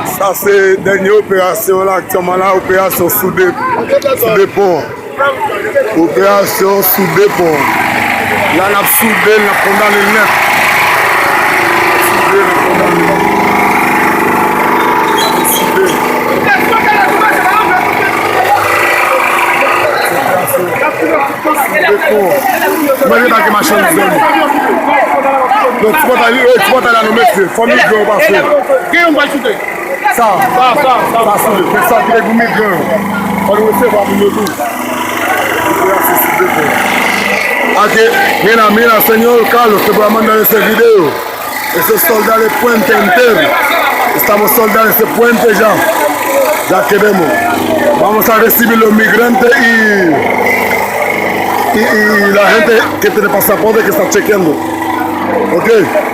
Ça c'est dernière opération là, actuellement là, opération sous dépôt. Opération sous dépôt. Là, on a soudé, on a condamné le net. Soudé. Soudé. Machine donc tu vas aller à nos métiers, famille grand parce que qui on va shooter ça c'est ça qui est gourmet grand on va essayer voir le tout ok mira señor Carlos te voy a mandar ese video ese soldado de puente entero estamos soldando ese puente ya queremos vamos a recibir los migrantes y la gente que tiene pasaporte que está chequeando. Ok.